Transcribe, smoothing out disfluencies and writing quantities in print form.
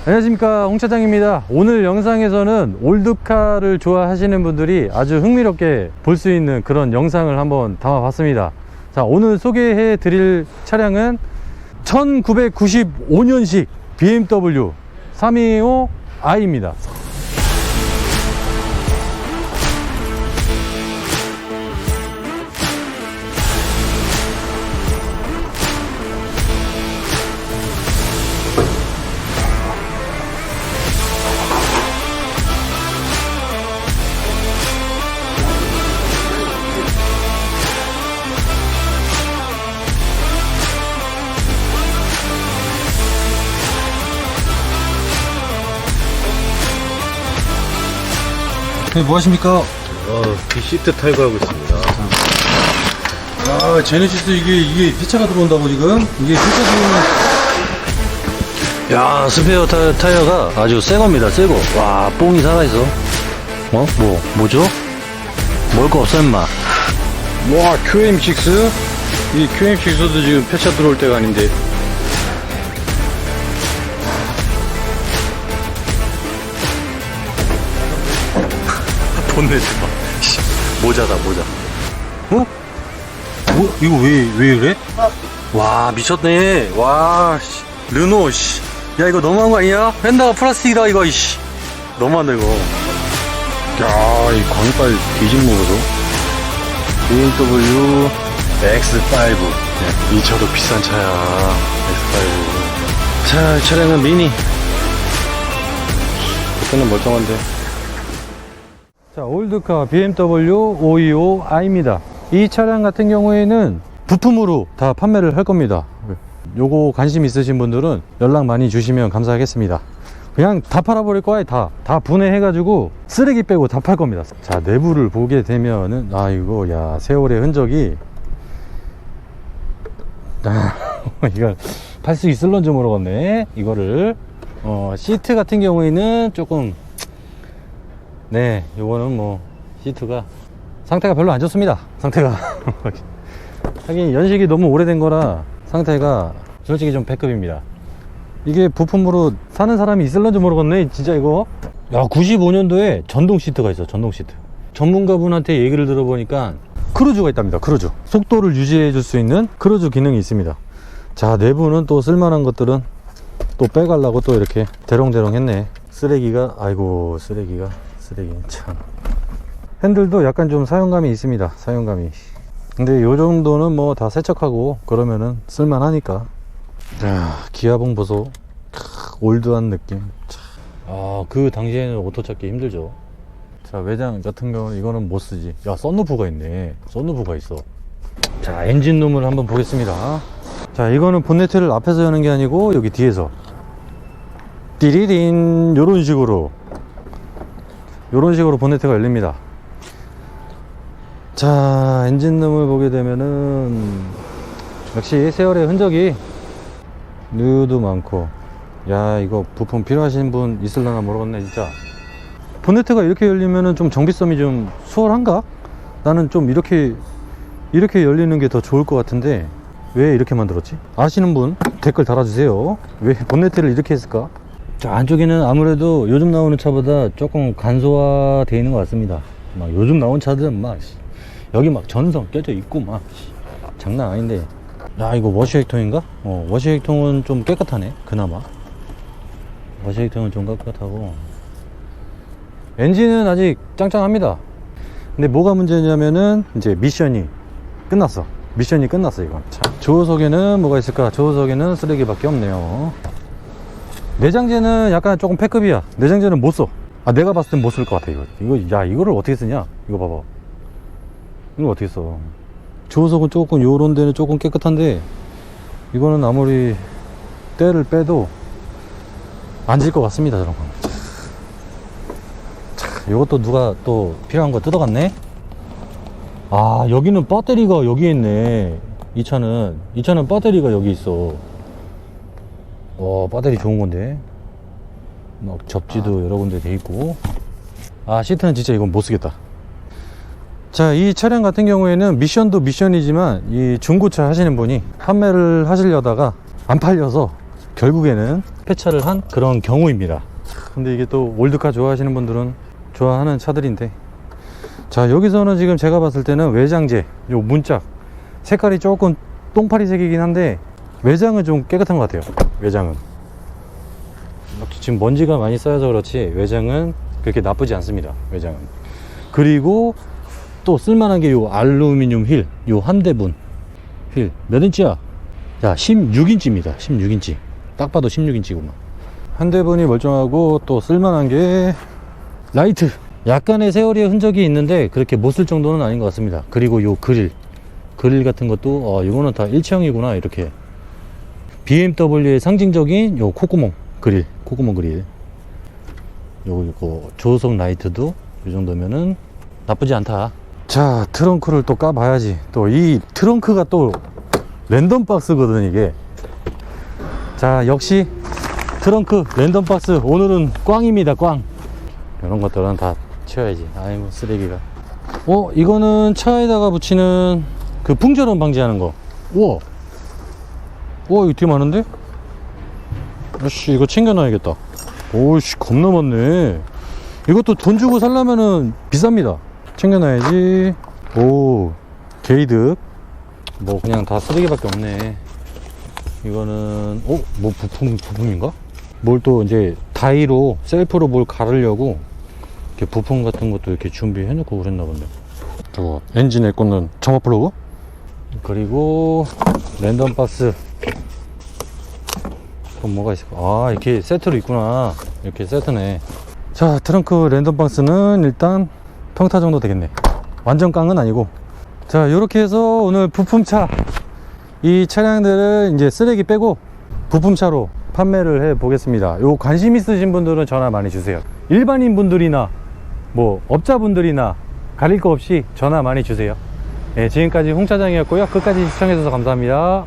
안녕하십니까, 홍 차장입니다. 오늘 영상에서는 올드카를 좋아하시는 분들이 아주 흥미롭게 볼 수 있는 그런 영상을 한번 담아 봤습니다. 자, 오늘 소개해 드릴 차량은 1995년식 BMW 325i입니다. 네, 뭐 하십니까? 시트 탈거하고 있습니다. 아, 제네시스 이게 폐차가 들어온다고 지금? 이게 폐차 들어오면. 야, 스페어 타이어가 아주 새 겁니다, 새 거. 와, 뽕이 살아있어. 뭐죠? 먹을 거 없어, 임마. 와, QM6? 이 QM6도 지금 폐차 들어올 때가 아닌데. 돈 내지 마. 모자다, 모자. 어? 이거 왜 그래? 와, 미쳤네. 와, 씨. 르노, 씨. 야, 이거 너무한 거 아니야? 펜다가 플라스틱이다, 이거, 이씨. 너무하네, 이거. 야, 이 광빨 뒤집 먹어서. BMW X5. 이 차도 비싼 차야. X5. 자, 차량은 미니. 그때는 멀쩡한데. 자, 올드카 BMW 525i입니다. 이 차량 같은 경우에는 부품으로 다 판매를 할 겁니다. 요거 관심 있으신 분들은 연락 많이 주시면 감사하겠습니다. 그냥 다 팔아버릴 거야. 다 분해해 가지고 쓰레기 빼고 다 팔 겁니다. 자, 내부를 보게 되면은 아이고, 야, 세월의 흔적이 이걸 팔 수 있을런지 모르겠네. 이거를 시트 같은 경우에는 조금, 네, 요거는 뭐 시트가 상태가 별로 안 좋습니다. 상태가 하긴 연식이 너무 오래된 거라 상태가 솔직히 좀 B급입니다. 이게 부품으로 사는 사람이 있을런지 모르겠네, 진짜 이거. 야, 95년도에 전동 시트가 있어. 전동 시트. 전문가분한테 얘기를 들어보니까 크루즈가 있답니다. 크루즈. 속도를 유지해 줄 수 있는 크루즈 기능이 있습니다. 자, 내부는 또 쓸만한 것들은 또 빼가려고 또 이렇게 대롱대롱 했네. 쓰레기가, 아이고, 쓰레기 참. 핸들도 약간 좀 사용감이 있습니다. 사용감이. 근데 요 정도는 뭐 다 세척하고 그러면은 쓸만하니까. 자, 기아봉 보소. 올드한 느낌. 그 당시에는 오토 찾기 힘들죠. 자, 외장 같은 경우는 이거는 못 쓰지. 야, 썬루프가 있네. 썬루프가 있어. 자, 엔진룸을 한번 보겠습니다. 자, 이거는 본네트를 앞에서 여는 게 아니고 여기 뒤에서 띠리린 요런 식으로 본네트가 열립니다. 자, 엔진룸을 보게 되면은 역시 세월의 흔적이 누유도 많고. 야, 이거 부품 필요하신 분 있을려나 모르겠네, 진짜. 본네트가 이렇게 열리면은 좀 정비성이 좀 수월한가? 나는 좀 이렇게 열리는 게 더 좋을 것 같은데 왜 이렇게 만들었지? 아시는 분 댓글 달아주세요. 왜 본네트를 이렇게 했을까? 자, 안쪽에는 아무래도 요즘 나오는 차보다 조금 간소화 되어 있는 것 같습니다. 막 요즘 나온 차들은 막 여기 막 전선 껴져 있고 막 장난 아닌데. 야, 이거 워시액통인가? 워시액통은 좀 깨끗하네, 그나마. 워시액통은 좀 깨끗하고 엔진은 아직 짱짱합니다. 근데 뭐가 문제냐면은 이제 미션이 끝났어. 이건. 자, 조수석에는 뭐가 있을까? 조수석에는 쓰레기밖에 없네요. 내장재는 약간 조금 패급이야. 내장재는 못 써. 내가 봤을 땐 못 쓸 것 같아. 야, 이거를 어떻게 쓰냐? 이거 봐봐. 이거 어떻게 써? 조수석은 조금, 요런 데는 조금 깨끗한데 이거는 아무리 때를 빼도 안 질 것 같습니다, 저런 거. 자, 요것도 누가 또 필요한 거 뜯어갔네? 여기는 배터리가 여기 있네. 이 차는 배터리가 여기 있어. 배터리 좋은 건데. 막 접지도 여러 군데 돼 있고. 시트는 진짜 이건 못 쓰겠다. 자, 이 차량 같은 경우에는 미션도 미션이지만 이 중고차 하시는 분이 판매를 하시려다가 안 팔려서 결국에는 폐차를 한 그런 경우입니다. 근데 이게 또 올드카 좋아하시는 분들은 좋아하는 차들인데, 자, 여기서는 지금 제가 봤을 때는 외장재, 요 문짝 색깔이 조금 똥파리색이긴 한데 외장은 좀 깨끗한 것 같아요. 외장은 지금 먼지가 많이 쌓여서 그렇지 외장은 그렇게 나쁘지 않습니다. 외장은. 그리고 또 쓸만한 게 요 알루미늄 휠, 요 한대분 휠 몇 인치야? 자, 16인치입니다 16인치. 딱 봐도 16인치구만. 한대분이 멀쩡하고, 또 쓸만한 게 라이트, 약간의 세월의 흔적이 있는데 그렇게 못 쓸 정도는 아닌 것 같습니다. 그리고 요 그릴 같은 것도 이거는 다 일체형이구나. 이렇게 BMW의 상징적인 요 콧구멍 그릴, 요거 조석 라이트도 이 정도면은 나쁘지 않다. 자, 트렁크를 또 까봐야지. 또 이 트렁크가 또 랜덤 박스거든 이게. 자, 역시 트렁크 랜덤 박스 오늘은 꽝입니다. 꽝. 이런 것들은 다 치워야지. 아이고, 쓰레기가. 이거는 차에다가 붙이는 그 풍절음 방지하는 거. 우와, 이거 되게 많은데? 아씨, 이거 챙겨놔야겠다. 오씨, 겁나 많네. 이것도 돈 주고 살려면은 비쌉니다. 챙겨놔야지. 오, 게이득. 뭐 그냥 다 쓰레기밖에 없네. 이거는 뭐 부품인가? 뭘 또 이제 다이로 셀프로 뭘 가르려고 이렇게 부품 같은 것도 이렇게 준비해 놓고 그랬나 본데. 저거 엔진에 꽂는 점화 플러그? 그리고 랜덤 박스. 또 뭐가 있을까? 이렇게 세트로 있구나. 이렇게 세트네. 자, 트렁크 랜덤 박스는 일단 평타 정도 되겠네. 완전 깡은 아니고. 자, 요렇게 해서 오늘 부품차, 이 차량들을 이제 쓰레기 빼고 부품차로 판매를 해 보겠습니다. 요 관심 있으신 분들은 전화 많이 주세요. 일반인 분들이나 뭐 업자분들이나 가릴 거 없이 전화 많이 주세요. 네, 지금까지 홍 차장이었고요. 끝까지 시청해 주셔서 감사합니다.